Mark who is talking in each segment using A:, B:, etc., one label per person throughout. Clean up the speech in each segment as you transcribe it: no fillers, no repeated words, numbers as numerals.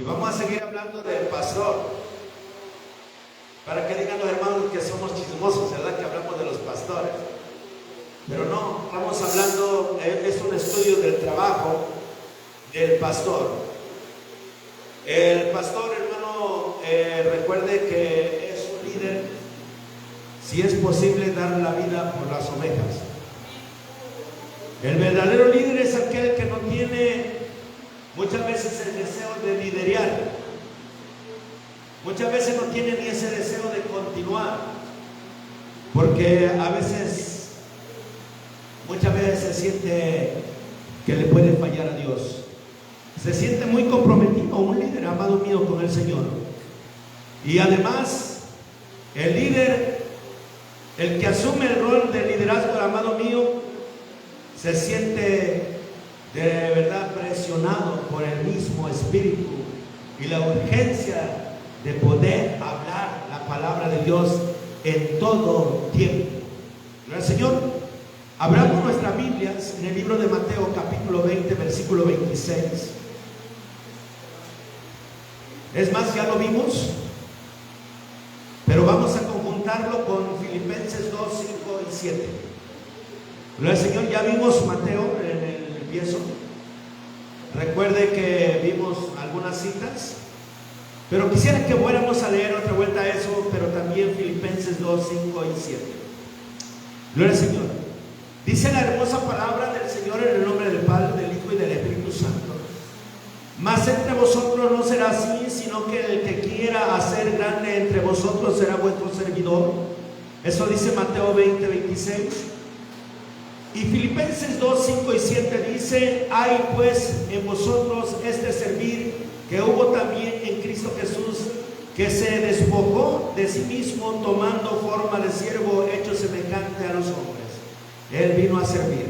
A: vamos a seguir hablando del pastor. Para que digan los hermanos que somos chismosos, ¿verdad? Que hablamos de los pastores. Pero no, estamos hablando, es un estudio del trabajo del pastor. El pastor, hermano, recuerde que es un líder, si es posible, dar la vida por las ovejas. El verdadero líder es aquel que no tiene muchas veces el deseo de liderear. Muchas veces no tiene ni ese deseo de continuar. Porque a veces, muchas veces se siente que le puede fallar a Dios. Se siente muy comprometido un líder, amado mío, con el Señor. Y además, el líder, el que asume el rol de liderazgo, amado mío, se siente de verdad presionado por el mismo Espíritu y la urgencia de poder hablar la palabra de Dios en todo tiempo. ¿No, Señor? Abramos nuestras Biblias en el libro de Mateo, capítulo 20, versículo 26. Es más, ya lo vimos, pero vamos a conjuntarlo con Filipenses 2, 5 y 7. Gloria al Señor, ya vimos Mateo en el empiezo. Recuerde que vimos algunas citas, pero quisiera que fuéramos a leer otra vuelta a eso, pero también Filipenses 2, 5 y 7. Gloria al Señor. Dice la hermosa palabra del Señor en el nombre del Padre, del Hijo y del Espíritu Santo. Mas entre vosotros no será así, sino que el que quiera hacer grande entre vosotros será vuestro servidor. Eso dice Mateo 20, 26. Y Filipenses 2, 5 y 7 dice: hay pues en vosotros este servir que hubo también en Cristo Jesús, que se despojó de sí mismo, tomando forma de siervo, hecho semejante a los hombres. Él vino a servir.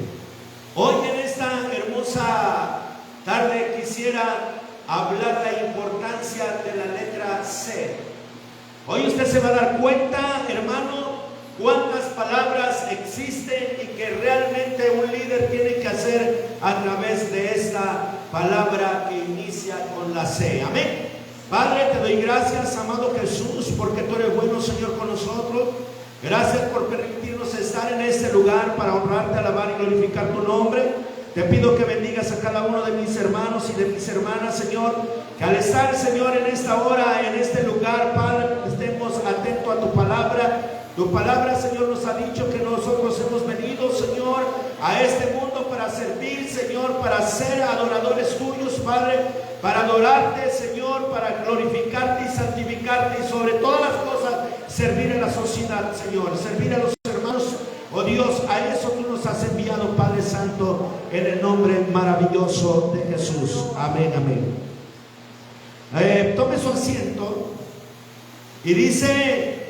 A: Hoy en esta hermosa tarde quisiera hablar la importancia de la letra C. Hoy usted se va a dar cuenta, hermano, cuántas palabras existen y que realmente un líder tiene que hacer a través de esta palabra que inicia con la C. Amén. Padre, te doy gracias, amado Jesús, porque tú eres bueno, Señor, con nosotros. Gracias por permitirnos estar en este lugar para honrarte, alabar y glorificar tu nombre. Te pido que bendigas a cada uno de mis hermanos y de mis hermanas, Señor, que al estar, Señor, en esta hora, en este lugar, Padre, estemos atentos a tu palabra. Tu palabra, Señor, nos ha dicho que nosotros hemos venido, Señor, a este mundo para servir, Señor, para ser adoradores tuyos, Padre, para adorarte, Señor, para glorificarte y santificarte y sobre todas las cosas servir a la sociedad, Señor, servir a los hermanos. Oh Dios, a eso tú nos has enviado, Padre Santo, en el nombre maravilloso de Jesús. Amén, amén. Tome su asiento y dice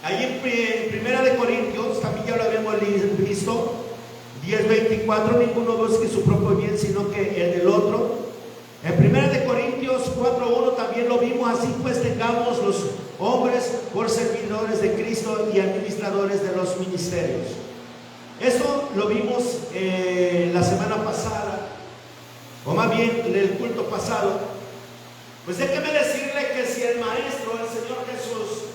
A: ahí en Primera de Corintios, también ya lo habíamos visto, 10:24, ninguno busque su propio bien, sino que el del otro. En Primera de Corintios 4:1 también lo vimos: así pues tengamos los hombres por servidores de Cristo y administradores de los ministerios. Esto lo vimos la semana pasada, o más bien en el culto pasado. Pues déjeme decirle que si el Maestro, el Señor Jesús,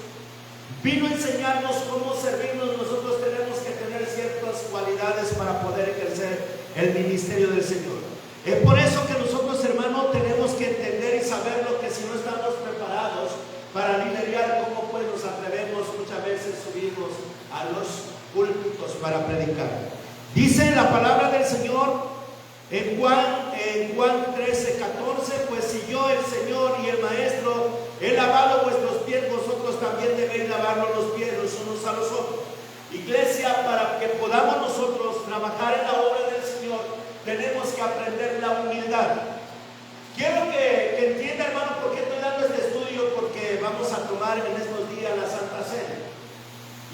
A: vino a enseñarnos cómo servirnos, nosotros tenemos que tener ciertas cualidades para poder ejercer el ministerio del Señor. Es por eso que nosotros, hermanos, tenemos que entender y saber lo que si no estamos preparados para liderar, cómo pues nos atrevemos muchas veces subirnos a los púlpitos para predicar. Dice la palabra del Señor en Juan 13:14: pues si yo, el Señor y el Maestro, he lavado vuestros pies, vosotros también debéis lavarnos los pies los unos a los otros. Iglesia, para que podamos nosotros trabajar en la obra del Señor, tenemos que aprender la humildad. Quiero que entienda, hermano, por qué estoy dando este estudio, porque vamos a tomar en estos días la Santa Cena.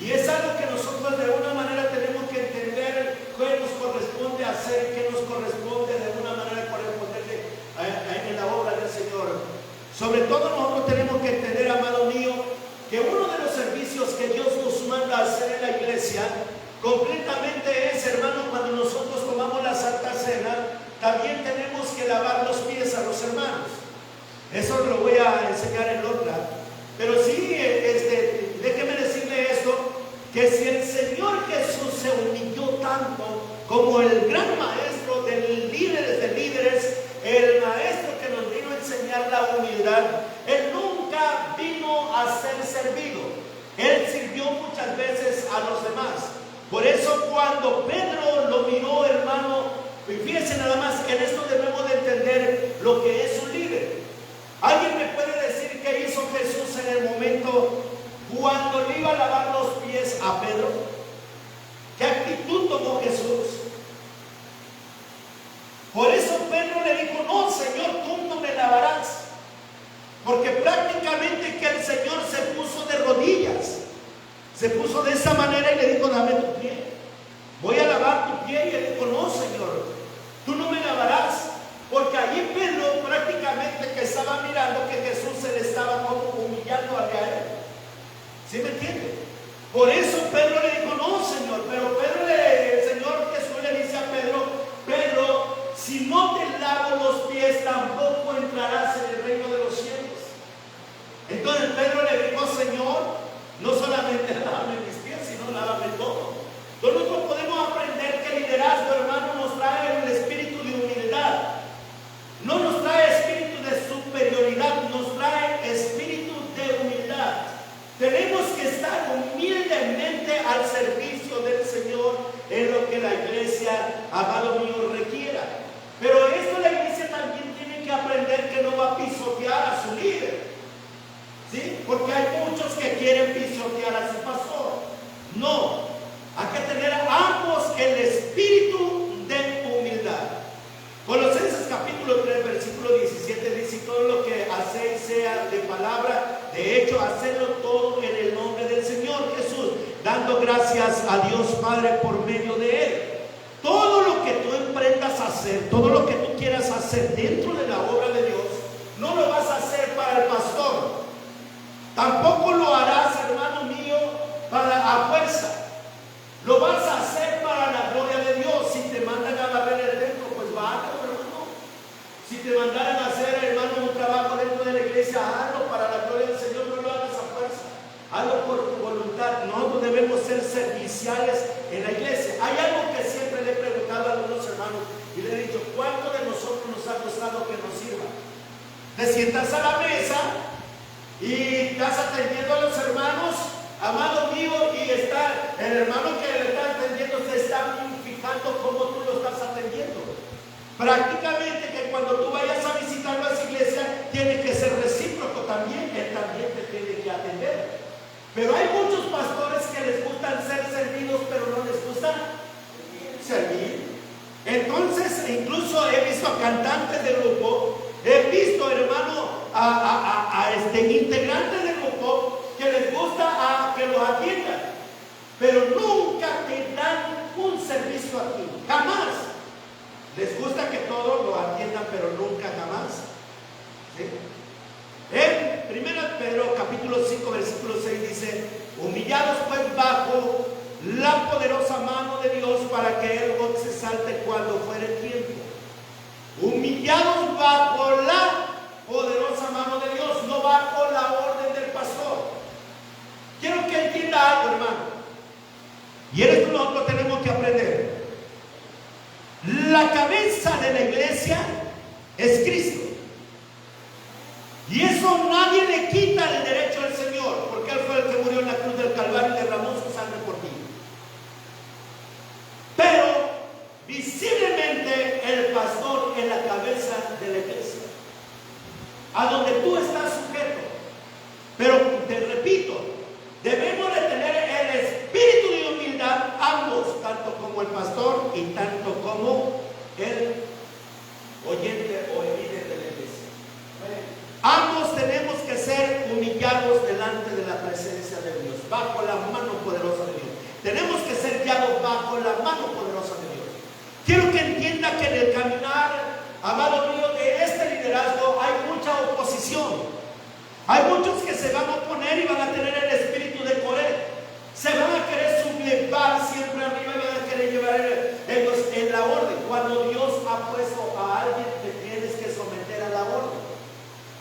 A: Y es algo que nosotros de alguna manera tenemos que entender qué nos corresponde hacer, qué nos corresponde de alguna manera corresponderle en la obra del Señor. Sobre todo nosotros tenemos que entender, amado mío, que uno de los servicios que Dios nos manda a hacer en la iglesia completamente es, hermano, cuando nosotros tomamos la Santa Cena, también tenemos que lavar los pies a los hermanos. Eso lo voy a enseñar en otra. Pero sí, déjeme decirle esto, que si el Señor Jesús se humilló tanto como el gran maestro de líderes, el maestro que nos vino a enseñar la humildad, Él nunca vino a ser servido. Él sirvió muchas veces a los demás. Por eso cuando Pedro lo miró, hermano, y fíjense nada más, en esto debemos de entender lo que es un líder. ¿Alguien me puede decir qué hizo Jesús en el momento cuando le iba a lavar los pies a Pedro? ¿Qué actitud tomó Jesús? Por eso Pedro le dijo: no, Señor, tú no me lavarás. Porque prácticamente que el Señor se puso de rodillas, se puso de esa manera y le dijo: dame tu pie, voy a lavar tu pie. Y él dijo: no, Señor, tú no me lavarás. Porque allí Pedro prácticamente que estaba mirando que Jesús se le estaba como humillando a él. ¿Sí me entiende? Por eso Pedro le dijo: no, Señor. Pero el Señor Jesús le dice a Pedro: Pedro, si no te lavo los pies, tampoco entrarás en el reino de los cielos. Entonces Pedro le dijo: Señor, no solamente lávame mis pies, sino lávame todo. Entonces nosotros podemos aprender que el liderazgo, hermano, nos trae el espíritu de humildad. No nos trae espíritu de superioridad, nos trae espíritu de humildad. Tenemos que estar humildemente al servicio del Señor en lo que la iglesia, amado mío, requiera. Pero esto la iglesia también tiene que aprender que no va a pisotear a su líder, ¿sí? Porque hay muchos que quieren pisotear a su pastor. No, hay que tener a ambos el espíritu de humildad. Colosenses capítulo 3 versículo 17 dice: todo lo que hacéis, sea de palabra, de hecho, hacedlo todo en el nombre del Señor Jesús, dando gracias a Dios Padre por medio de Él. Todo lo que tú emprendas a hacer, todo lo que tú quieras hacer dentro de la obra de Dios, no lo vas a hacer para el pastor. Tampoco lo harás, hermano mío, a fuerza. Lo vas a hacer para la gloria de Dios. Si te mandan a barrer el templo, pues hazlo, hermano. Si te mandaran a hacer, hermano, un trabajo dentro de la iglesia, hazlo para la gloria del Señor. No lo hagas a fuerza, hazlo por tu voluntad. Nosotros debemos ser serviciales en la iglesia. Hay algo que siempre le he preguntado a algunos hermanos y le he dicho: ¿cuánto de nosotros nos ha costado que nos sirva? Te sientas a la mesa y estás atendiendo a los hermanos, amado mío, y está el hermano que le está atendiendo, se está fijando cómo tú lo estás atendiendo. Prácticamente que cuando tú vayas a visitar las iglesias, tiene que ser recíproco también. Él también te tiene que atender. Pero hay muchos pastores que les gustan ser servidos, pero no les gusta servir. Entonces, incluso he visto a cantantes del grupo, he visto, hermano, a integrantes del grupo que les gusta que los atiendan, pero nunca te dan un servicio aquí, jamás. Les gusta que todos lo atiendan, pero nunca, jamás. ¿Sí? En 1 Pedro capítulo 5 versículo 6 dice: humillados pues bajo la poderosa mano de Dios, para que Él os exalte cuando fuere tiempo. Humillados bajo la poderosa mano de Dios, no bajo la orden del pastor. Quiero que entienda algo, hermano, y en esto nosotros tenemos que aprender. La cabeza de la iglesia es Cristo, y eso nadie le quita el derecho al Señor, porque Él fue el que murió en la cruz del Calvario y derramó su sangre por ti. Pero visiblemente el pastor es la cabeza de la iglesia, a donde tú estás sujeto. Pero te repito, debemos de tener el espíritu de humildad, ambos, tanto como el pastor y tanto como el oyente o el líder de la iglesia. Ambos tenemos que ser humillados delante de la presencia de Dios, bajo la mano poderosa de Dios. Tenemos que ser guiados bajo la mano poderosa de Dios. Quiero que entienda que en el caminar, amado mío, de este liderazgo hay mucha oposición. Hay muchos que se van a oponer y van a tener el espíritu de Coré. Se van a querer sublevar siempre arriba y van a querer llevar ellos en la orden, cuando Dios ha puesto a alguien que tienes que someter a la orden.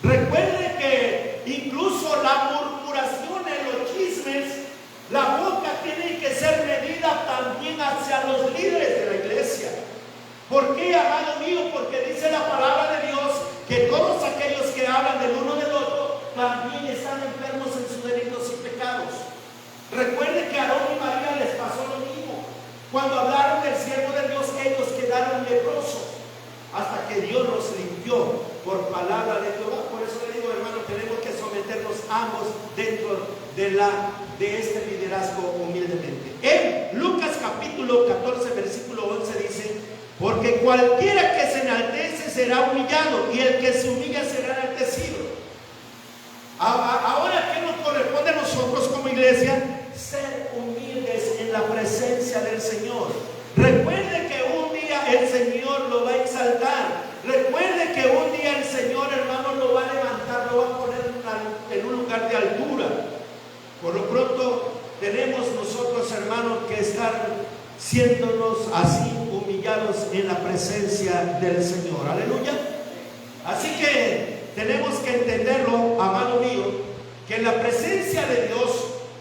A: Recuerde que incluso la murmuración en los chismes, la boca tiene que ser medida también hacia los líderes de la iglesia. ¿Por qué, amado mío? Porque dice la palabra de Dios que todos aquellos que hablan del uno del otro también están enfermos en sus delitos y pecados. Recuerde que a Aarón y María les pasó lo mismo. Cuando hablaron del siervo de Dios, ellos quedaron leprosos hasta que Dios los limpió por palabra de Jehová. Por eso le digo, hermano, tenemos que someternos ambos dentro de este liderazgo humildemente. En Lucas capítulo 14 versículo 11 dice: porque cualquiera que se enaltece será humillado, y el que se humilla será enaltecido. Ahora, ¿qué nos corresponde a nosotros como iglesia? Ser humildes en la presencia del Señor. Recuerde que un día el Señor lo va a exaltar. Recuerde que un día el Señor, hermano, lo va a levantar, lo va a poner en un lugar de altura. Por lo pronto, tenemos nosotros, hermanos, que estar siéndonos así humillados en la presencia del Señor. Aleluya. Así que tenemos que entenderlo, amado mío, que en la presencia de Dios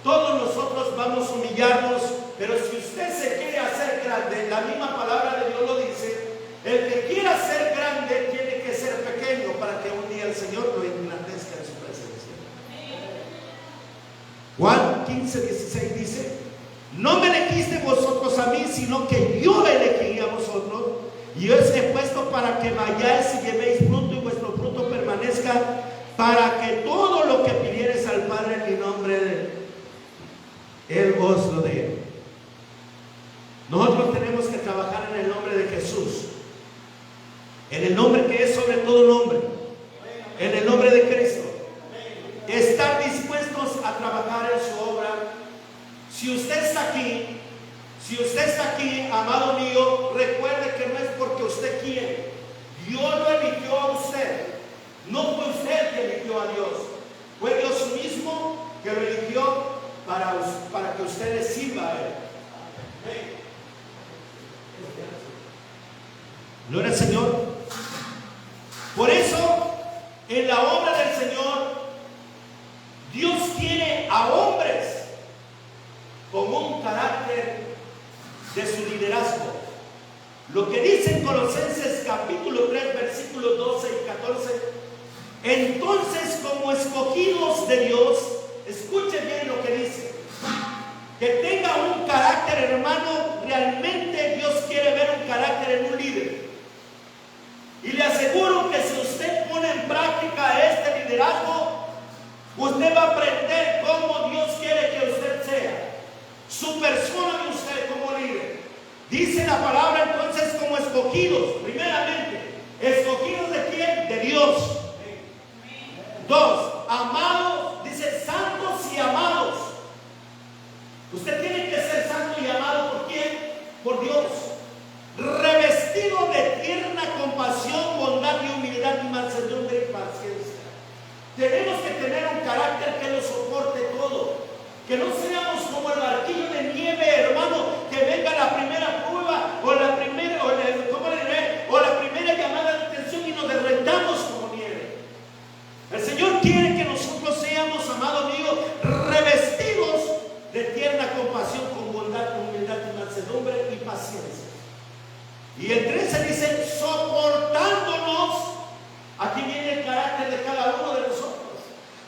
A: todos nosotros vamos a humillarnos. Pero si usted se quiere hacer grande, la misma palabra de Dios lo dice: el que quiera ser grande tiene que ser pequeño, para que un día el Señor lo engrandezca en su presencia. Juan 15:16 dice: no me elegisteis vosotros a mí, sino que yo elegí a vosotros, y os he puesto para que vayáis y llevéis fruto, y vuestro fruto permanezca, para que todo lo que pidiereis al Padre en mi nombre, Él os lo dé. Nosotros tenemos que trabajar en el nombre de Jesús, en el nombre que es sobre todo nombre, en el nombre de Cristo. Estar dispuestos a trabajar en su obra. Si usted está aquí, amado mío, recuerde que no es porque usted quiere. Dios lo eligió a usted. No fue usted que eligió a Dios. Fue Dios mismo que lo eligió para que usted le sirva a Él. Gloria al Señor. Por eso, en la obra del Señor, Dios tiene a hombres con un carácter de su liderazgo. Lo que dice en Colosenses capítulo 3 versículos 12 y 14: entonces, como escogidos de Dios, escuche bien lo que dice, que tenga un carácter, hermano. Realmente Dios quiere ver un carácter en un líder, y le aseguro que si usted pone en práctica este liderazgo, usted va a aprender cómo Dios quiere que usted sea, su persona de usted como líder. Dice la palabra entonces, como escogidos, primeramente, ¿escogidos de quién? De Dios. Dos, amados, dice santos y amados. Usted tiene que ser santo y amado. ¿Por quién? Por Dios. Revestido de tierna compasión, bondad y humildad y mansedumbre y paciencia. Tenemos que tener un carácter que lo soporte todo. Que no seamos como el barquillo de nieve, hermano, que venga la primera prueba o la primera llamada de atención y nos derretamos como nieve. El Señor quiere que nosotros seamos, amado mío, revestidos de tierna compasión, con bondad, humildad y mansedumbre y paciencia. Y el 13 dice, soportándonos. Aquí viene el carácter de cada uno de nosotros.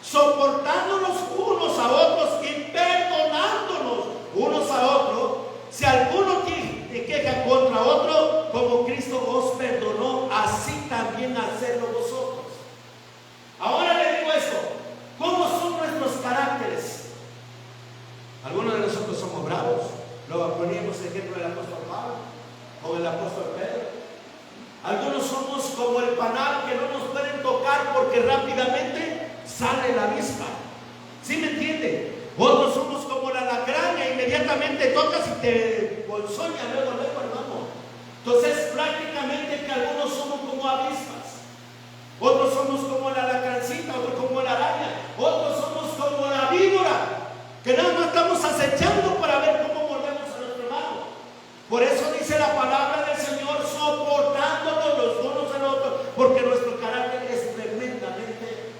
A: Soportándonos unos a otros y perdonándonos unos a otros. Si alguno te queja contra otro, como Cristo os perdonó, así también hacedlo vosotros. Ahora le digo esto: ¿cómo son nuestros caracteres? Algunos de nosotros somos bravos. Luego poníamos el ejemplo del apóstol Pablo o el apóstol Pedro. Algunos somos como el panal, que no nos pueden tocar porque rápidamente sale la avispa. ¿Sí me entiende? Otros somos como la alacrán, e inmediatamente tocas y te ponzoña luego, hermano. Entonces, prácticamente que algunos somos como avispas, otros somos como la alacrancita, otros como la araña, otros somos como la víbora, que nada más estamos acechando para ver cómo mordemos a nuestro hermano. Por eso dice la palabra del Señor, soportándonos los unos a los otros, porque nuestro carácter es tremendamente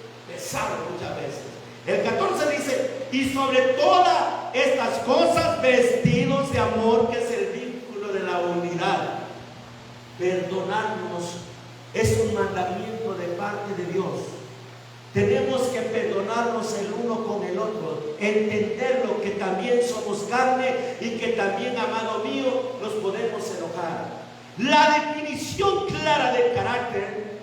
A: sabe muchas veces. El 14 dice, y sobre todas estas cosas vestidos de amor, que es el vínculo de la unidad. Perdonarnos es un mandamiento de parte de Dios. Tenemos que perdonarnos el uno con el otro, entenderlo que también somos carne y que también, amado mío, nos podemos enojar. La definición clara del carácter,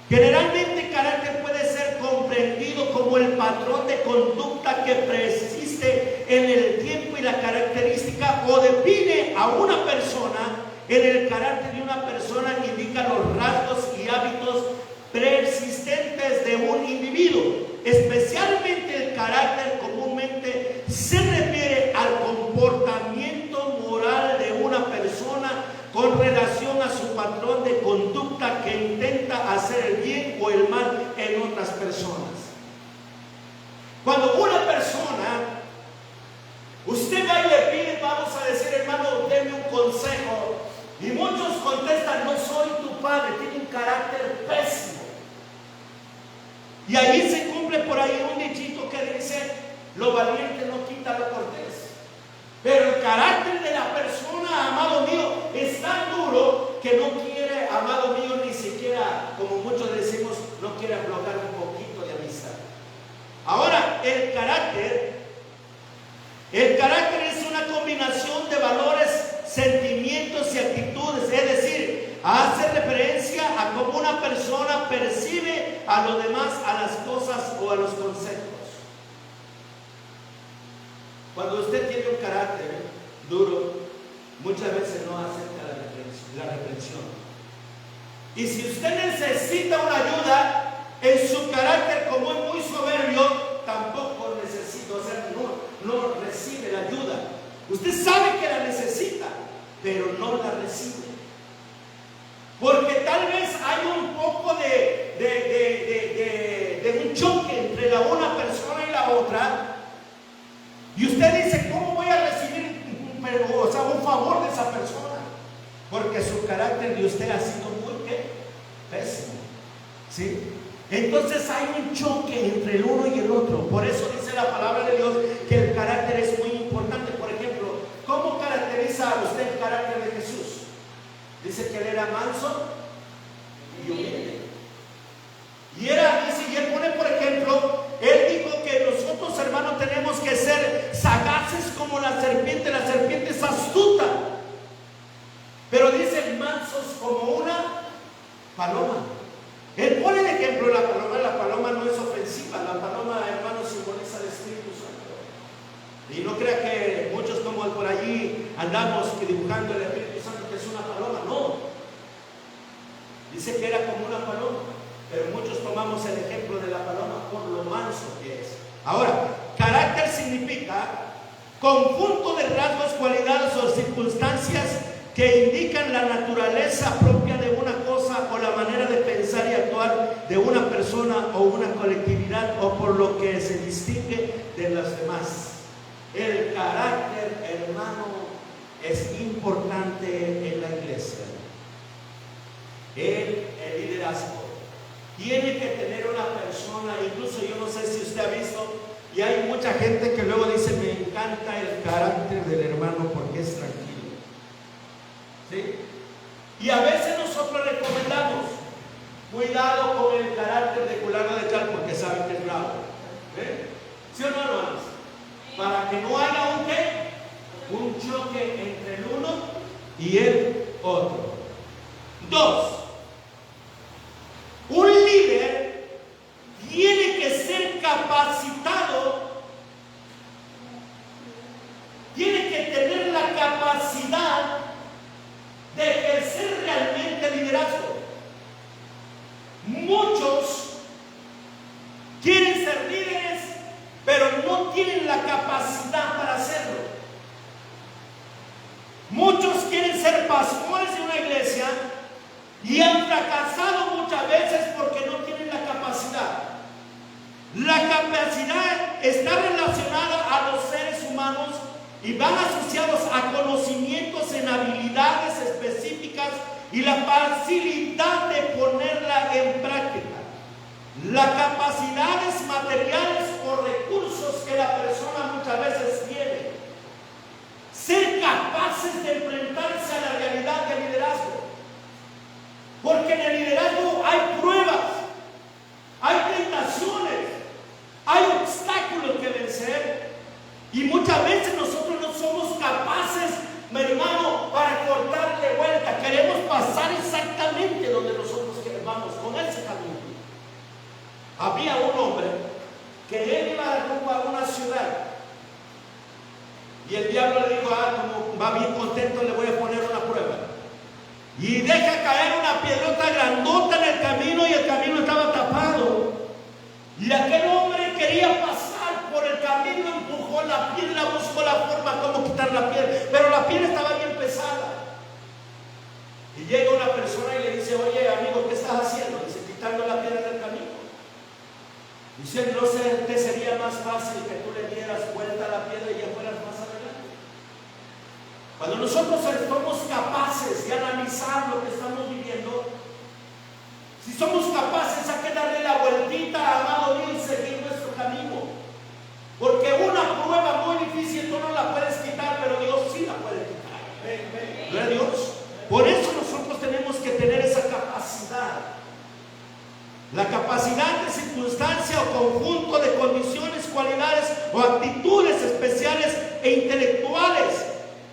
A: generalmente carácter puede ser comprendido como el patrón de conducta que persiste en el tiempo y la característica o define a una persona. En el carácter de una persona indica los rasgos y hábitos persistentes de un individuo. Especialmente el carácter comúnmente se refiere al comportamiento moral de una persona con relación a su patrón de conducta que intenta hacer el bien o el mal en otras personas. Cuando una persona, usted va y le pide, vamos a decir, hermano, denme un consejo, y muchos contestan, no soy tu padre, tiene un carácter pésimo. Y ahí se cumple por ahí un dichito que dice, lo valiente no quita lo cortés. Pero el carácter de la persona, amado mío, es tan duro que no quiere, amado mío, ni siquiera, como muchos decimos, no quiere aflojar un poquito de amistad. Ahora, el carácter es una combinación de valores, sentimientos y actitudes, es decir, hace referencia a cómo una persona percibe a los demás, a las cosas o a los conceptos. Cuando usted tiene un carácter duro, muchas veces no acepta la reprensión. Y si usted necesita una ayuda en su carácter, como es muy soberbio, tampoco necesita, o sea, no recibe la ayuda. Usted sabe que la necesita, pero no la recibe. Porque tal vez hay un poco de un choque entre una persona y la otra. Y usted dice, ¿cómo voy a recibir un favor de esa persona? Porque su carácter de usted ha sido muy pésimo. ¿Sí? Entonces hay un choque entre el uno y el otro. Por eso dice la palabra de Dios que el carácter es muy importante. Por ejemplo, ¿cómo caracteriza a usted el carácter de Jesús? Dice que él era manso y humilde. Y él pone, por ejemplo, él dijo que nosotros, hermanos, tenemos que ser sagaces como la serpiente. La serpiente es astuta, pero dice mansos como una paloma. Él pone el ejemplo de la paloma. La paloma no es ofensiva. La paloma, hermano, simboliza el Espíritu Santo. Y no crea que muchos como por allí andamos dibujando el Espíritu Santo que es una paloma. No. Dice que era como una paloma, pero muchos tomamos el ejemplo de la paloma por lo manso que es. Ahora, carácter significa conjunto de rasgos, cualidades o circunstancias que indican la naturaleza propia de una cosa o la manera de pensar y actuar de una persona o una colectividad, o por lo que se distingue de las demás. El carácter, hermano, es importante en la iglesia. El liderazgo tiene que tener una persona. Incluso yo no sé si usted ha visto, y hay mucha gente que luego dice, me encanta el carácter del hermano porque es tranquilo. ¿Sí? Y a veces nosotros recomendamos, cuidado con el carácter de fulano de tal porque saben que es bravo. ¿Sí o no, hermanos? Para que no haya un choque entre el uno y el otro. 2. Un líder tiene que ser capacitado, tiene que tener la capacidad de ejercer realmente liderazgo. Muchos quieren ser líderes, pero no tienen la capacidad para hacerlo. Muchos quieren ser pastores de una iglesia y han fracasado muchas veces porque no tienen la capacidad. La capacidad está relacionada a los seres humanos y van asociados a conocimientos en habilidades específicas y la facilidad de ponerla en práctica. las capacidades materiales o recursos que la persona muchas veces tiene. Ser capaces de enfrentarse a la realidad del liderazgo. Porque en el liderazgo hay pruebas, hay tentaciones, hay obstáculos que vencer. Y muchas veces nosotros no somos capaces, mi hermano, para cortarle vuelta. Queremos pasar exactamente donde nosotros vamos con ese camino. Había un hombre que él iba rumbo a una ciudad. Y el diablo le dijo: como va bien contento, le voy a poner una prueba. Y deja caer una piedrota grandota en el camino, y el camino estaba tapado. Y aquel hombre quería pasar por el camino, empujó la piedra, buscó la forma como quitar la piedra, pero la piedra estaba bien pesada. Y llega una persona y le dice: oye, amigo, ¿qué estás haciendo? Dice: quitando la piedra del camino. Dice: no sé, ¿te sería más fácil que tú le dieras vuelta a la piedra y ya fueras más adelante? Cuando nosotros somos capaces de analizar lo que estamos viviendo, si somos capaces a que darle la vueltita, amado Dios, y seguir nuestro camino. Porque una prueba muy difícil tú no la puedes quitar, pero Dios sí la puede quitar. ¿Gloria a Dios? Por eso nosotros tenemos que tener esa capacidad. La capacidad de circunstancia o conjunto de condiciones, cualidades o actitudes especiales e intelectuales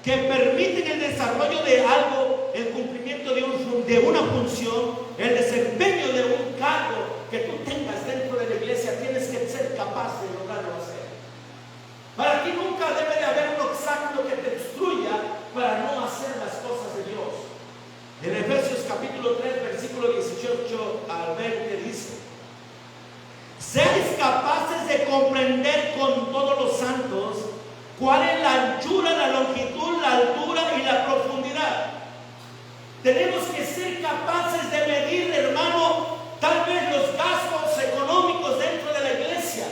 A: que permiten el desarrollo de algo, el cumplimiento de una función, el desempeño de un cargo que tú tengas dentro de la iglesia. Tienes que ser capaz de lograrlo hacer. Para ti nunca debe de haber un obstáculo que te obstruya para no hacer las cosas de Dios. En Efesios capítulo 3, versículo 18 al 20 dice: seáis capaces de comprender con todos los santos cuál es la anchura, la longitud, la altura y la profundidad. Tenemos que ser capaces de medir, hermano, tal vez los gastos económicos dentro de la iglesia.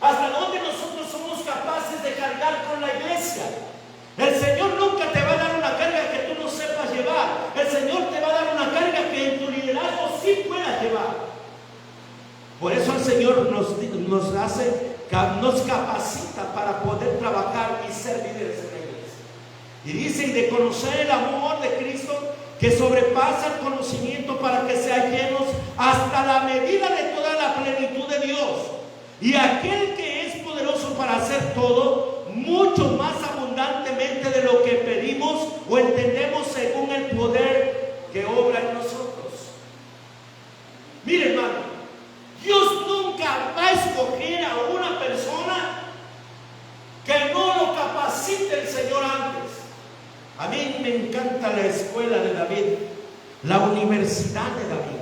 A: Hasta dónde nosotros somos capaces de cargar con la iglesia. El Señor nunca te va a dar una carga que tú no sepas llevar. El Señor te va a dar una carga que en tu liderazgo sí puedas llevar. Por eso el Señor nos capacita para poder trabajar y ser líderes en la iglesia. Y dice: y de conocer el amor de Cristo, que sobrepasa el conocimiento, para que sean llenos hasta la medida de toda la plenitud de Dios. Y aquel que es poderoso para hacer todo, mucho más abundantemente de lo que pedimos o entendemos, según el poder que obra en nosotros. Mire, hermano, Dios nunca va a escoger a una persona que no lo capacite el Señor antes. A mí me encanta la escuela de David, la universidad de David.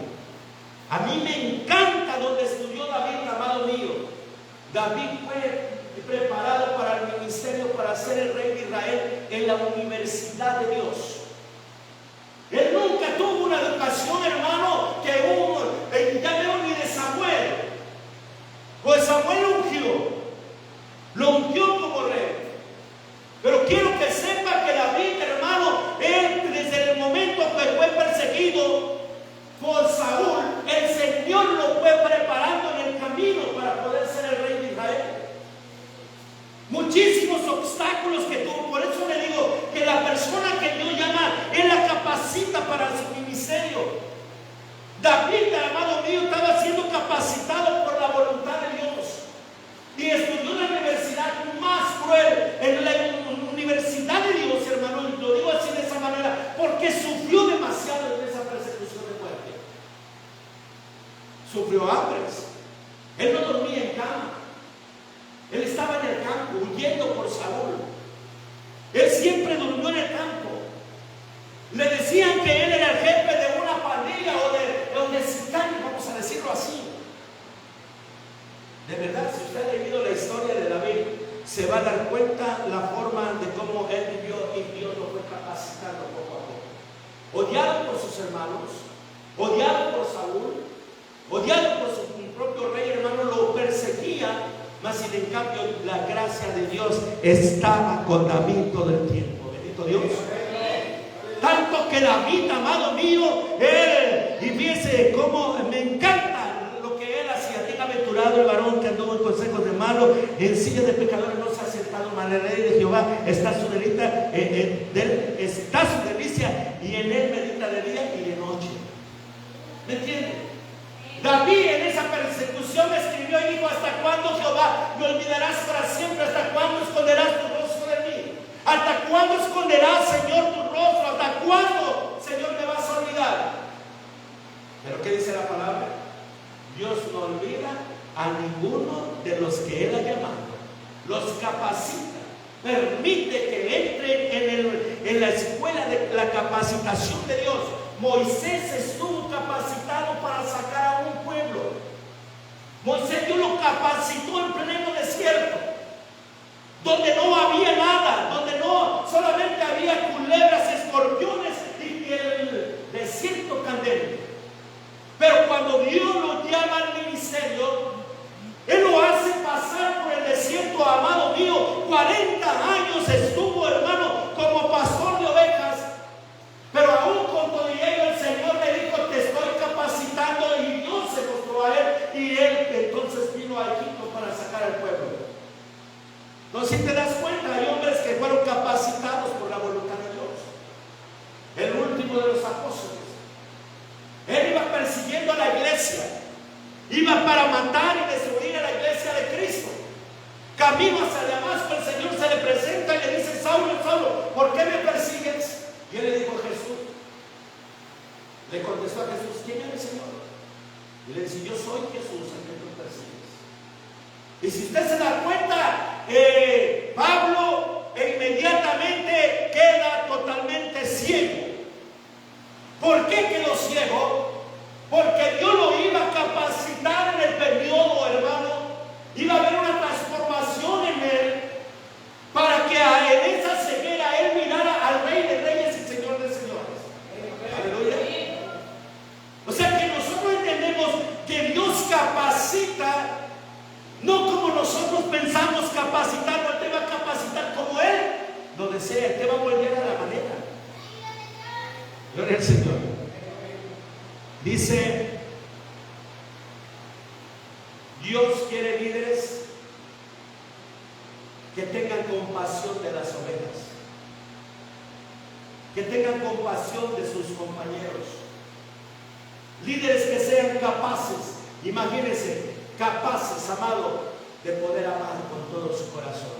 A: A mí me encanta donde estudió David, amado mío. David fue preparado para el ministerio, para ser el rey de Israel en la universidad de Dios. Él nunca tuvo una educación, hermano, que ya veo ni de Samuel. Pues Samuel lo ungió como rey. Pero quiero que sepa que David, hermano, él desde el momento que fue perseguido por Saúl, el Señor lo fue preparando en el camino para poder ser el rey de Israel. Muchísimos obstáculos que tuvo. Por eso le digo que la persona que Dios llama, Él la capacita para su ministerio. David, amado mío, estaba siendo capacitado por la voluntad de Dios. Y estudió en la universidad más cruel, en la universidad de Dios, hermano. Y lo digo así de esa manera, porque sufrió demasiado en esa persecución de muerte. Sufrió hambres. Él no dormía en cama. Él estaba en el campo, huyendo por Saúl. Él siempre durmió en el campo. Le decían que él era el jefe de una pandilla o de sicarios, vamos a decirlo así. De verdad, si usted ha leído la historia de David, se va a dar cuenta la forma de cómo él vivió y Dios lo fue capacitando poco a poco. Odiado por sus hermanos, odiado por Saúl, odiado por su propio rey, hermano, lo perseguía. Mas sin en cambio la gracia de Dios estaba con David todo el tiempo. Bendito Dios. Tanto que David, amado mío, y fíjese cómo me encanta lo que él hacía. amado, en silla de pecadores no se ha sentado, mas en la ley de Jehová está su delicia, está su delicia, y en él medita de día y de noche. ¿Me entiende? David en esa persecución escribió y dijo: ¿hasta cuándo, Jehová, me olvidarás para siempre? ¿Hasta cuándo esconderás tu rostro de mí? ¿Hasta cuándo esconderás, Señor, tu rostro? ¿Hasta cuándo, Señor, me vas a olvidar? Pero ¿qué dice la palabra? Dios no olvida a ninguno de los que Él ha llamado. Los capacita, permite que entren en la escuela de la capacitación de Dios. Moisés estuvo capacitado para sacar a un pueblo. Moisés, Dios lo capacitó en pleno desierto, donde no había nada, donde no solamente había culebras, escorpiones y el desierto candente. Pero cuando Dios lo llama al ministerio, Él lo hace pasar por el desierto, amado mío. 40 años estuvo, hermano, como pastor de ovejas. Pero aún con todo ello, el Señor le dijo: te estoy capacitando. Y Dios se mostró a él, y él entonces vino a Egipto para sacar al pueblo. Entonces, si te das cuenta, hay hombres que fueron capacitados por la voluntad de Dios. El último de los apóstoles, él iba persiguiendo a la iglesia, iba para matar y destruir a la iglesia de Cristo. Camino hacia Damasco, el Señor se le presenta y le dice: Saulo, Saulo, ¿por qué me persigues? Y él le dijo: Jesús. Le contestó a Jesús: ¿quién eres, Señor? Y le dice: yo soy Jesús, a quien tú persigues. Y si usted se da cuenta, Pablo inmediatamente queda totalmente ciego. ¿Por qué quedó ciego? Porque Dios lo iba a capacitar en el periodo, hermano. Iba a haber una transformación en él, para que en esa ceguera él mirara al Rey de Reyes y Señor de Señores. Aleluya. O sea que nosotros entendemos que Dios capacita, no como nosotros pensamos capacitarlo. Él te va a capacitar como Él lo desea. Él te va a volver a la manera. Gloria al Señor. Dice: Dios quiere líderes que tengan compasión de las ovejas, que tengan compasión de sus compañeros, líderes que sean capaces, imagínense, capaces, amado, de poder amar con todo su corazón,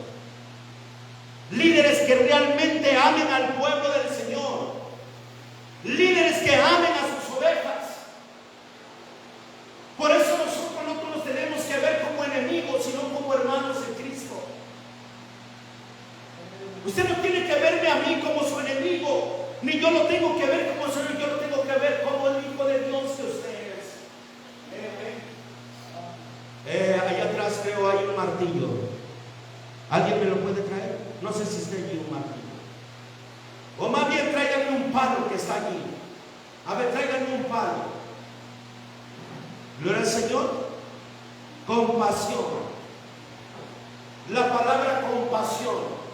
A: líderes que realmente amen al pueblo del Señor, líderes que amen a sus ovejas. Por eso nosotros no nos tenemos que ver como enemigos, sino como hermanos en Cristo. Usted no tiene que verme a mí como su enemigo, ni yo lo tengo que ver como su enemigo. Yo lo tengo que ver como el Hijo de Dios que usted es. Allá atrás creo hay un martillo. ¿Alguien me lo puede traer? No sé si está allí un martillo. O más bien tráiganme un palo que está allí. A ver, tráiganme un palo. Gloria al Señor. Compasión. La palabra compasión,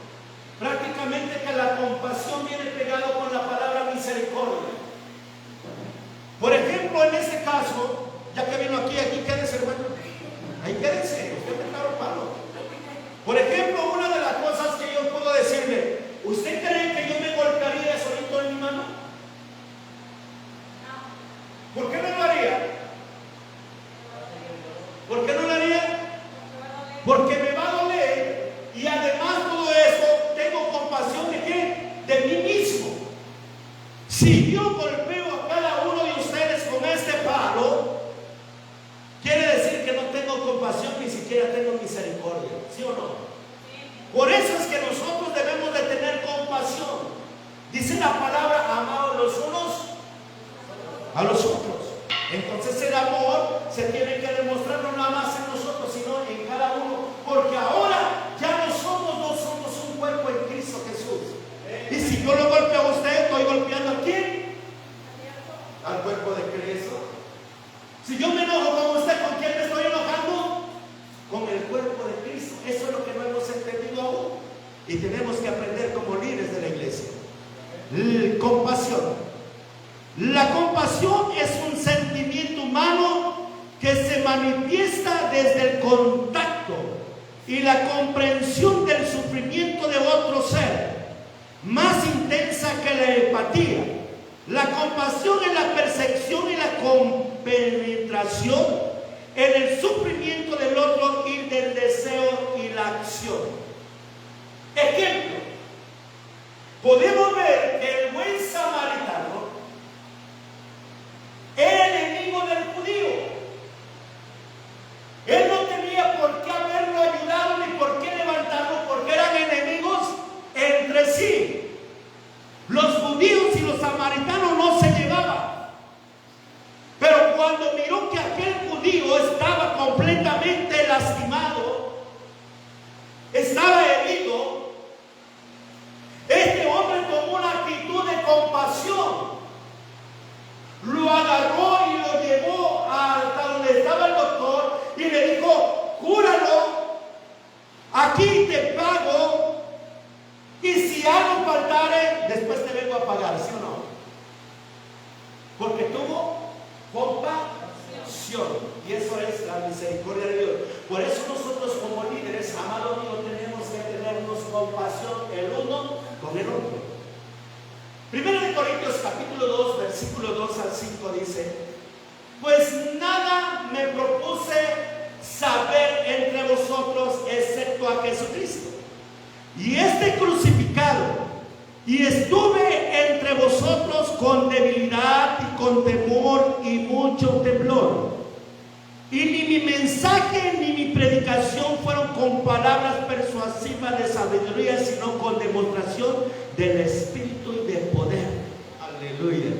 A: prácticamente que la compasión viene pegado con la palabra misericordia. Por ejemplo, en este caso, ya que vino aquí quédese, hermano. Ahí quédese, usted me está palo. Por ejemplo, una de las cosas que yo puedo decirle: ¿usted cree que yo me golpearía solito en mi mano? ¿Por qué no lo haría? ¿Por qué no lo haría? Porque me va a doler, y además todo eso tengo compasión de ¿qué? De mí mismo. Si yo golpeo a cada uno de ustedes con este palo, quiere decir que no tengo compasión, ni siquiera tengo misericordia, ¿sí o no? Por eso es que nosotros debemos de tener compasión. Dice la palabra: amados los unos a los otros. Entonces el amor se tiene que demostrar no nada más en nosotros, sino en cada uno, porque ahora ya no somos un cuerpo en Cristo Jesús. Y si yo lo golpeo a usted, estoy golpeando ¿a quién? Al cuerpo de Cristo. Si yo me enojo con usted, ¿con quién me estoy enojando? Con el cuerpo de Cristo. Eso es lo que no hemos entendido aún, y tenemos que aprender como líderes de la iglesia. Compasión. La compasión es un sentimiento humano que se manifiesta desde el contacto y la comprensión del sufrimiento de otro ser, más intensa que la empatía. La compasión es la percepción y la compenetración en el sufrimiento del otro y del deseo y la acción. Ejemplo, podemos ver que el buen samaritano era enemigo del judío. Él no tenía por qué haberlo ayudado ni por qué levantarlo, porque eran enemigos entre sí. Los judíos y los samaritanos no se llevaban. Pero cuando miró que aquel judío estaba completamente lastimado, estaba herido, este hombre tomó una actitud de compasión. Lo agarró y lo llevó hasta donde estaba el doctor y le dijo: cúralo, aquí te pago, y si algo faltare, después te vengo a pagar, ¿sí o no? Porque tuvo compasión, y eso es la misericordia de Dios. Por eso nosotros como líderes, amado mío, tenemos que tenernos compasión el uno con el otro. Primero de Corintios capítulo 2, versículo 2 al 5 dice: pues nada me propuse saber entre vosotros excepto a Jesucristo y este crucificado, y estuve entre vosotros con debilidad y con temor y mucho temblor, y ni mi mensaje ni mi predicación fueron con palabras persuasivas de sabiduría, sino con demostración del Espíritu y de poder. Aleluya.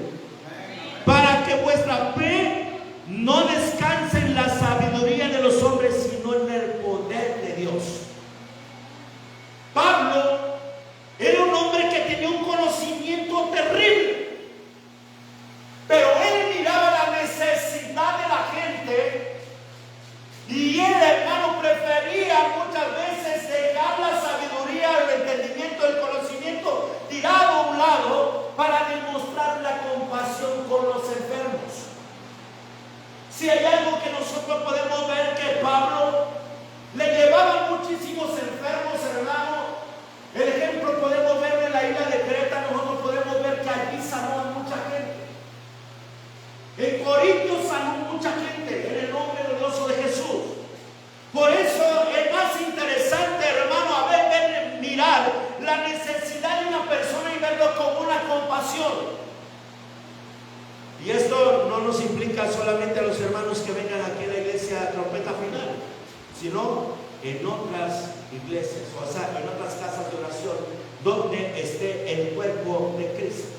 A: Para que vuestra fe no descanse en la sabiduría de los hombres, sino en el poder de Dios. Pablo era un hombre que tenía un conocimiento terrible, pero él miraba la necesidad de la gente y él, hermano, prefería muchas veces dejar la sabiduría, el entendimiento, el conocimiento tirado a un lado para demostrar la compasión con los enfermos. Si hay algo que nosotros podemos ver, que Pablo le llevaba muchísimos enfermos, hermano. El ejemplo podemos ver en la isla de Creta. Nosotros podemos ver que allí sanó a mucha gente. En Corintios sanó mucha gente en el nombre glorioso de Jesús. Por eso es más interesante, hermano, a ver, mirar la necesidad de una persona y verlo con una compasión. Y esto no nos implica solamente a los hermanos que vengan aquí a la iglesia Trompeta Final, sino en otras iglesias, o sea, en otras casas de oración donde esté el cuerpo de Cristo.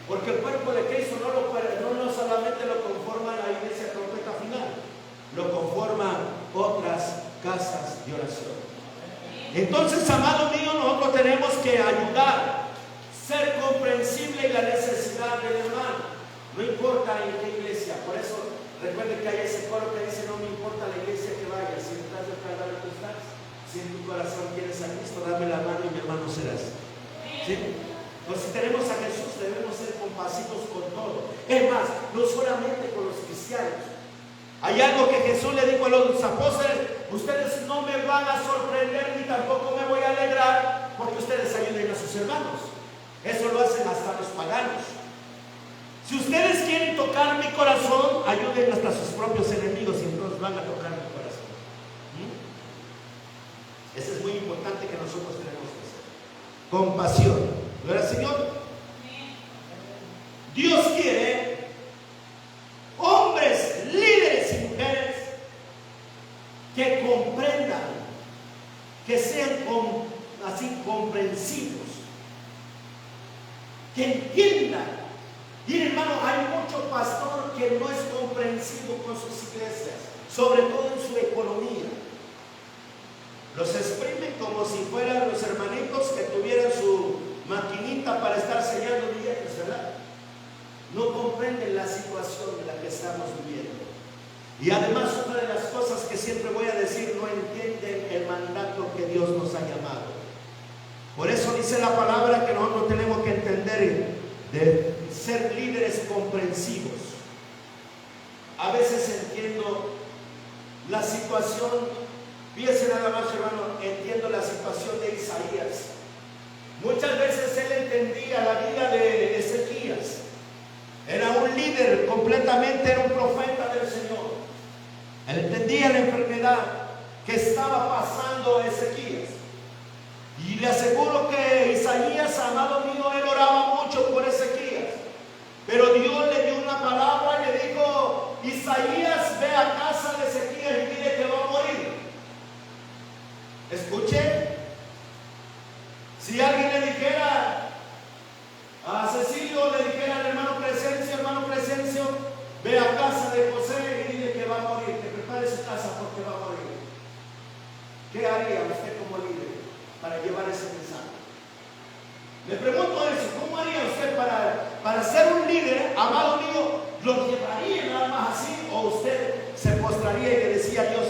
A: Porque el cuerpo de Cristo no solamente lo conforma la iglesia Trompeta Final, lo conforman otras casas de oración. Entonces, amado mío, nosotros tenemos que ayudar, ser comprensible en la necesidad del hermano. No importa en qué iglesia. Por eso recuerden que hay ese coro que dice: no me importa la iglesia que vayas, si estás de Calvario tú estás, si en tu corazón quieres a Cristo, dame la mano y mi hermano serás. ¿Sí? Pues si tenemos a Jesús, debemos ser compasivos con todo. Es más, no solamente con los cristianos. Hay algo que Jesús le dijo a los apóstoles: ustedes no me van a sorprender ni tampoco me voy a alegrar porque ustedes ayuden a sus hermanos. Eso lo hacen hasta los paganos. Si ustedes quieren tocar mi corazón, ayuden hasta sus propios enemigos y entonces van a tocar mi corazón. Eso es muy importante que nosotros tenemos que hacer. Compasión. ¿Gloria al Señor? Dios quiere hombres, líderes y mujeres que comprendan, que sean así comprensivos, que entiendan. Y hermano, hay mucho pastor que no es comprensivo con sus iglesias, sobre todo en su economía. Los exprimen como si fueran los hermanitos que tuvieran su maquinita para estar sellando billetes, ¿verdad? No comprenden la situación en la que estamos viviendo. Y además, una de las cosas que siempre voy a decir: no entienden el mandato que Dios nos ha llamado. Por eso dice la palabra que nosotros tenemos que entender de ser líderes comprensivos. A veces entiendo la situación Fíjense nada más, hermano, entiendo la situación de Isaías. Muchas veces él entendía la vida de Ezequías. Era un líder completamente, era un profeta del Señor. Él entendía la enfermedad que estaba pasando Ezequías. Y le aseguro que Isaías, amado mío, él oraba mucho por Ezequías. Pero Dios le dio una palabra y le dijo: Isaías, ve a casa de Ezequías y dile que va a morir. Escuche. Si alguien le dijera a Cecilio, le dijera al hermano Crescencio, ve a casa de José y dile que va a morir, que prepare su casa porque va a morir, ¿qué haría usted como líder para llevar ese mensaje? Le pregunto eso: ¿cómo haría usted para ser un líder, amado mío? ¿Lo llevaría nada más así, o usted se postraría y le decía: Dios,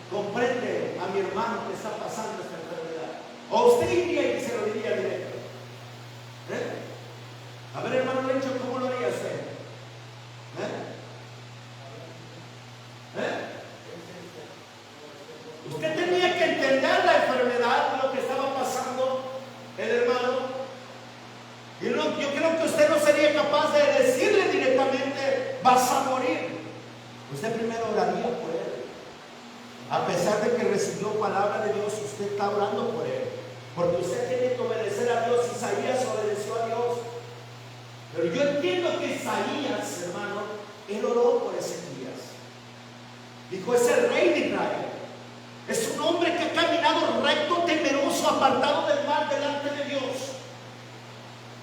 A: comprende a mi hermano que está pasando esta enfermedad? ¿O usted iría y se lo diría directo? A ver, hermano Lencho, ¿cómo lo haría usted? Usted tenía que entender la enfermedad, lo que estaba pasando el hermano. Yo creo que usted no sería capaz de decirle directamente: vas a morir. Usted primero oraría por él. A pesar de que recibió palabra de Dios, usted está orando por él, porque usted tiene que obedecer a Dios. Isaías obedeció a Dios. Pero yo entiendo que Isaías, hermano, él oró por Ezequías. Dijo: es el rey de Israel, es un hombre que ha caminado recto, temeroso, apartado del mal delante de Dios.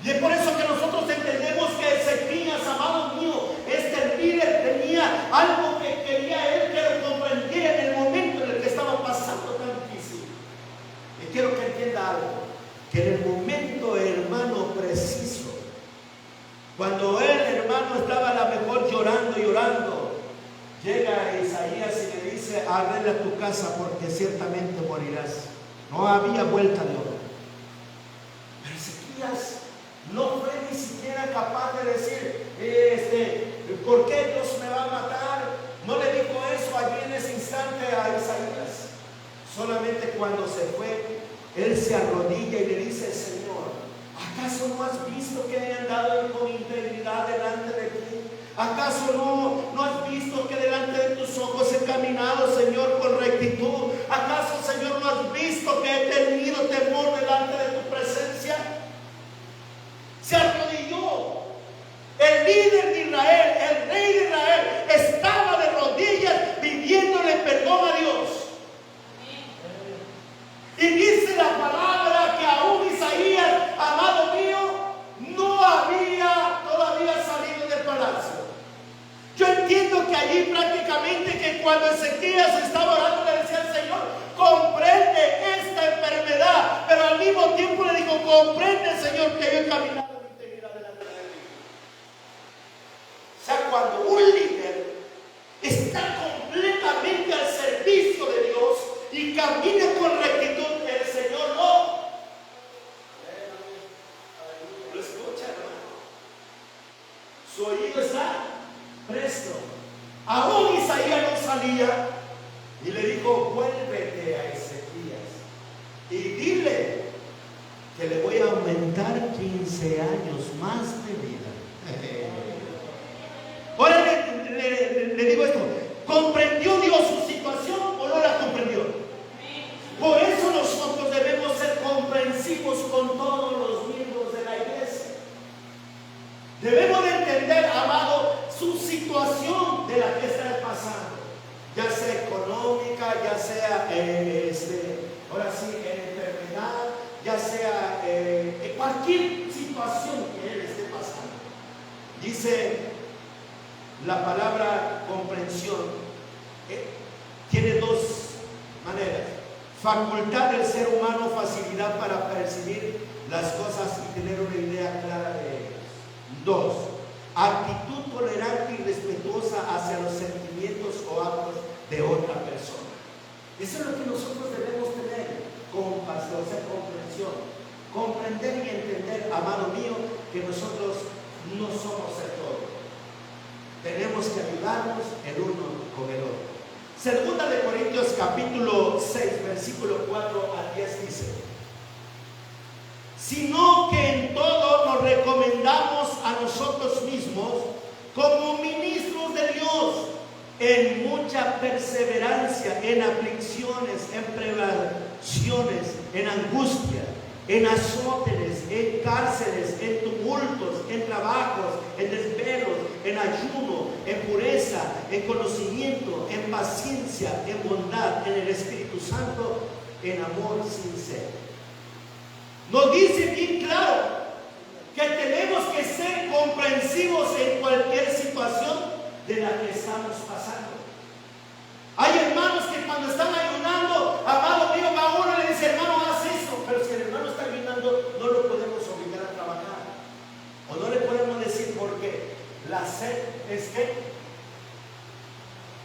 A: Y es por eso que nosotros entendemos que Ezequías, amado mío, este líder tenía algo que quería él que lo comprendiera en el momento en el que estaba pasando tan difícil. Y quiero que entienda algo, que en el momento, hermano, preciso, cuando el hermano estaba a lo mejor llorando, llega Isaías y le dice: arregla tu casa porque ciertamente morirás. No había vuelta de hoja. Pero Ezequías no fue ni siquiera capaz de decir: ¿por qué Dios me va a matar? No le dijo eso allí en ese instante a Isaías. Solamente cuando se fue, él se arrodilla y le dice: Señor, ¿acaso no has visto que he andado con integridad delante de ti? ¿Acaso no has visto que delante de tus ojos he caminado, Señor, con rectitud? ¿Acaso, Señor, no has visto que he tenido temor delante de tu presencia? Se arrodilló. El líder de Israel, el rey de Israel, estaba de rodillas pidiéndole perdón a Dios. Y dice la palabra que aún Isaías, amado mío, no había todavía salido del palacio. Yo entiendo que allí prácticamente, que cuando Ezequías estaba orando, le decía al Señor: comprende esta enfermedad, pero al mismo tiempo le dijo: comprende, Señor, que yo he caminado en integridad delante de ti. O sea, cuando un líder está completamente al servicio de Dios y camina con rectitud, el Señor lo escucha, hermano. Su oído está presto. Aún Isaías no salía y le dijo: vuélvete a Ezequías y dile que le voy a aumentar 15 años más de vida. Ahora le digo esto: ¿comprendió Dios su situación o no la comprendió? Por eso nosotros debemos ser comprensivos con todos los miembros de la iglesia. Debemos de entender, amado, su situación de la que está pasando, ya sea económica, ya sea ahora sí, enfermedad, ya sea cualquier situación que él esté pasando. Dice la palabra comprensión, tiene dos maneras: facultad del ser humano, facilidad para percibir las cosas y tener una idea clara de ellas. 2, actitud tolerante y respetuosa hacia los sentimientos o actos de otra persona. Eso es lo que nosotros debemos tener: compasión, o sea, comprensión, comprender y entender, amado mío, que nosotros no somos el todo. Tenemos que ayudarnos el uno con el otro. Segunda de Corintios Corintios capítulo 6, versículo 4 al 10 dice: sino que en todo nos recomendamos a nosotros mismos como ministros de Dios, en mucha perseverancia, en aflicciones, en privaciones, en angustia, en azotes, en cárceles, en tumultos, en trabajos, en desvelos, en ayuno, en pureza, en conocimiento, en paciencia, en bondad, en el Espíritu Santo, en amor sincero. Nos dice bien claro que tenemos que ser comprensivos en cualquier situación de la que estamos pasando. Hay hermanos que cuando están ayunando, amado mío, va uno y le dice: hermano, haz eso. Pero si el hermano está ayunando, no lo podemos obligar a trabajar. O no le podemos decir por qué. La sed es que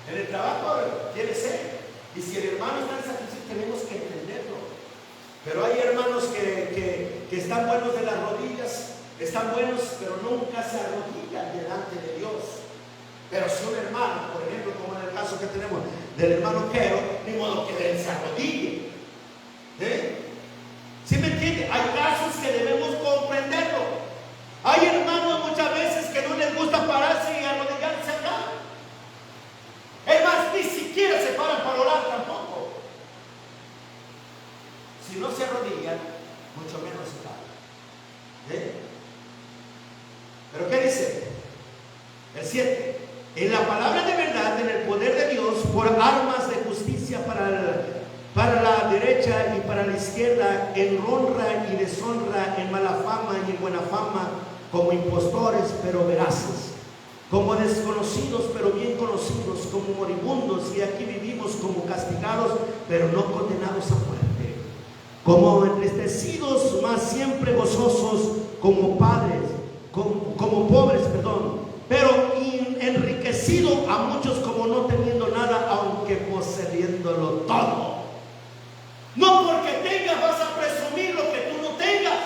A: en el trabajo tiene sed. Y si el hermano está en sacrificio, tenemos que entenderlo. Pero hay hermanos que están buenos de las rodillas, están buenos, pero nunca se arrodillan delante de Dios. Pero si un hermano, por ejemplo, como en el caso que tenemos del hermano Quero, ni modo que él se arrodille. ¿Sí me entiende? Hay casos que debemos comprenderlo. Hay hermanos muchas veces que no les gusta pararse y arrodillarse acá. Es más, ni siquiera se paran para orar tampoco. Si no se arrodillan, mucho menos se paran. ¿Pero qué dice? El 7. En la palabra de verdad, en el poder de Dios, por armas de justicia para la derecha y para la izquierda, en honra y deshonra, en mala fama y en buena fama, como impostores pero veraces, como desconocidos pero bien conocidos, como moribundos y aquí vivimos, como castigados pero no condenados a muerte, como entristecidos mas siempre gozosos, como padres, como pobres, pero enriquecido a muchos como no teniendo nada, aunque poseyéndolo todo. No porque tengas vas a presumir lo que tú no tengas.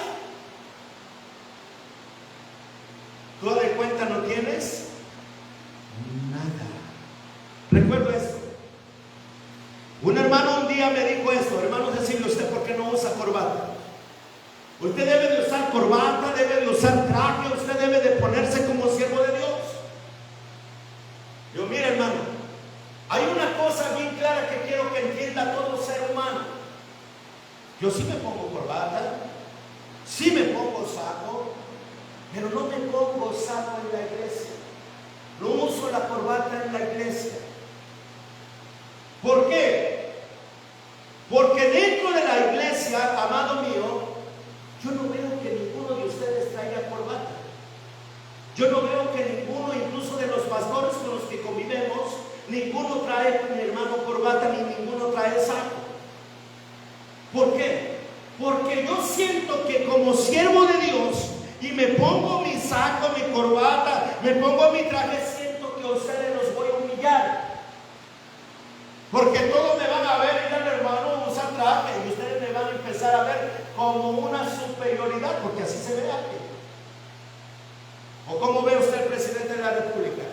A: ¿Tú de cuenta no tienes? Nada. Recuerdo esto. Un hermano un día me dijo esto: hermano Cecilio, ¿usted por qué no usa corbata? Usted debe de usar corbata, debe de usar traje, usted debe de ponerse como siervo de Dios. Yo, mira hermano, hay una cosa bien clara que quiero que entienda todo ser humano. Yo sí me pongo corbata, sí me pongo saco, pero no me pongo saco en la iglesia. No uso la corbata en la iglesia. ¿Por qué? Porque dentro de la iglesia, amado mío, yo no veo que ninguno de ustedes traiga corbata. Yo no veo que ninguno, incluso de los pastores con los que convivemos, ninguno trae, mi hermano, corbata, ni ninguno trae saco. ¿Por qué? Porque yo siento que como siervo de Dios, y me pongo mi saco, mi corbata, me pongo mi traje, siento que a ustedes los voy a humillar. Porque todos me van a ver, mira el hermano usa traje, y ustedes me van a empezar a ver como una superioridad, porque así se ve aquí. ¿O cómo ve usted el presidente de la República?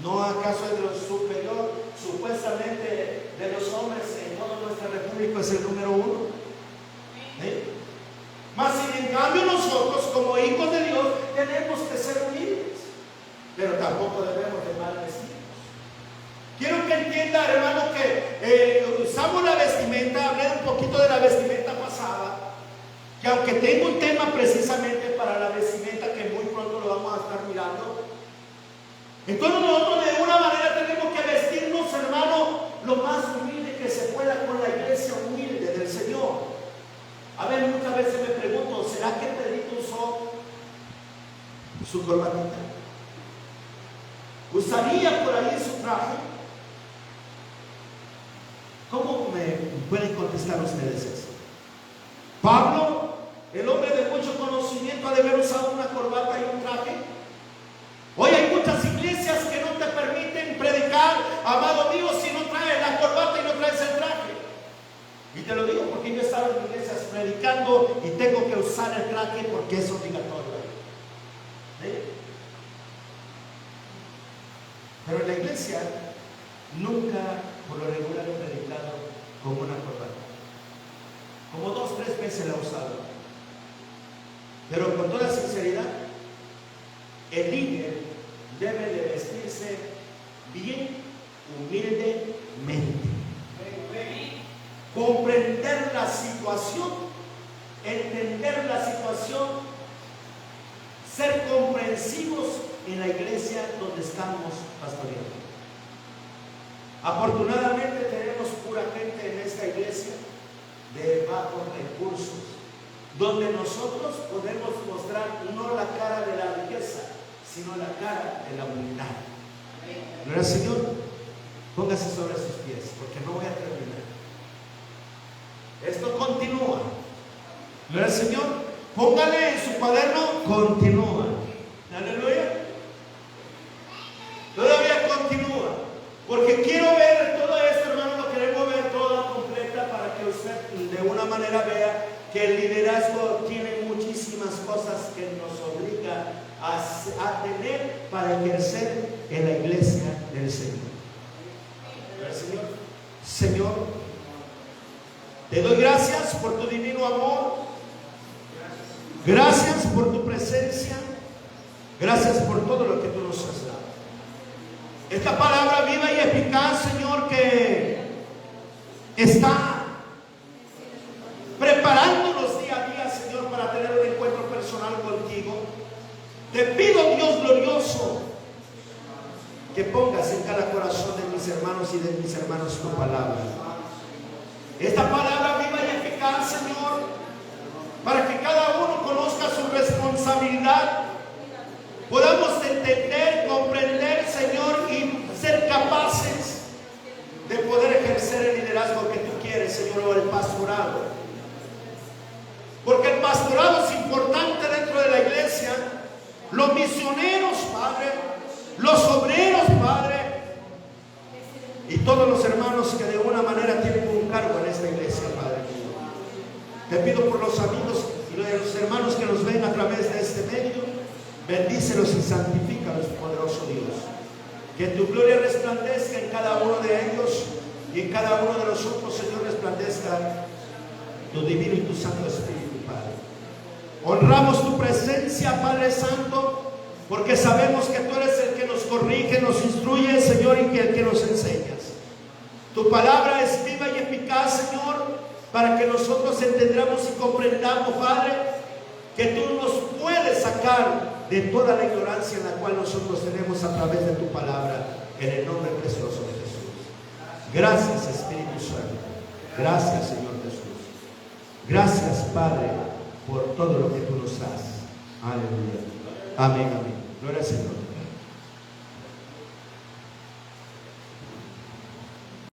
A: ¿No acaso es lo superior, supuestamente, de los hombres en toda nuestra república, es el número 1? Mas sin en cambio nosotros, como hijos de Dios, tenemos que ser humildes, pero tampoco debemos de mal vestirnos. Quiero que entienda, hermano, que usamos la vestimenta. Hablé un poquito de la vestimenta pasada, que aunque tengo un tema precisamente para la vestimenta que muy pronto lo vamos a estar mirando, entonces nosotros de una manera tenemos que vestirnos, hermano, lo más humilde que se pueda, con la iglesia humilde del Señor. A ver, muchas veces me pregunto, ¿será que Pedrito usó su corbatita? ¿Usaría por ahí su traje? ¿Cómo me pueden contestar ustedes eso? Pablo, el hombre de mucho conocimiento, ha de haber usado una corbata y un traje. Hoy hay muchas iglesias que no te permiten predicar, amado mío, si no traes la corbata y no traes el traje. Y te lo digo porque yo he estado en iglesias predicando y tengo que usar el traje porque es obligatorio. ¿Sí? Pero en la iglesia nunca, por lo regular, he predicado como una corbata. Como 2 o 3 veces la he usado. Pero con toda sinceridad, el líder debe de vestirse bien, humildemente. Comprender la situación, entender la situación, ser comprensivos en la iglesia donde estamos pastoreando. Afortunadamente tenemos pura gente en esta iglesia de bajos recursos, donde nosotros podemos mostrar no la cara de la riqueza, sino la cara de la humildad. Gloria al Señor. Póngase sobre sus pies, porque no voy a terminar. Esto continúa. Gloria al Señor. Póngale en su cuaderno, continúa. Aleluya. Todavía continúa. Porque quiero ver todo esto, hermano, lo queremos ver toda completa para que usted de una manera vea que el liderazgo tiene muchísimas cosas que nos obliga a tener para ejercer en la iglesia del Señor. Señor, Señor, te doy gracias por tu divino amor. Gracias por tu presencia. Gracias por todo lo que tú nos has dado. Esta palabra viva y eficaz, Señor, que está preparándonos día a día, Señor, para tener un encuentro personal contigo. Te pido, Dios glorioso, que pongas en cada corazón de mis hermanos y de mis hermanos tu palabra. Esta palabra viva y eficaz, Señor, para que cada uno conozca su responsabilidad, podamos entender, comprender, Señor, y ser capaces de poder ejercer el liderazgo que tú quieres, Señor, o el pastorado. Porque el pastorado es importante dentro de la iglesia. Los misioneros, Padre, los obreros, Padre, y todos los hermanos que de una manera tienen un cargo en esta iglesia, Padre. Te pido por los amigos y los hermanos que nos ven a través de este medio, bendícelos y santifícalos, poderoso Dios. Que tu gloria resplandezca en cada uno de ellos y en cada uno de nosotros, Señor, resplandezca tu divino y tu santo Espíritu, Padre. Honramos tu presencia, Padre Santo, porque sabemos que tú eres el que nos corrige, nos instruye, Señor, y que el que nos enseñas. Tu palabra es viva y eficaz, Señor, para que nosotros entendamos y comprendamos, Padre, que tú nos puedes sacar de toda la ignorancia en la cual nosotros tenemos a través de tu palabra, en el nombre precioso de Jesús. Gracias, Espíritu Santo. Gracias, Señor Jesús. Gracias, Padre, por todo lo que tú nos das. Aleluya. Amén, amén. Gloria al Señor.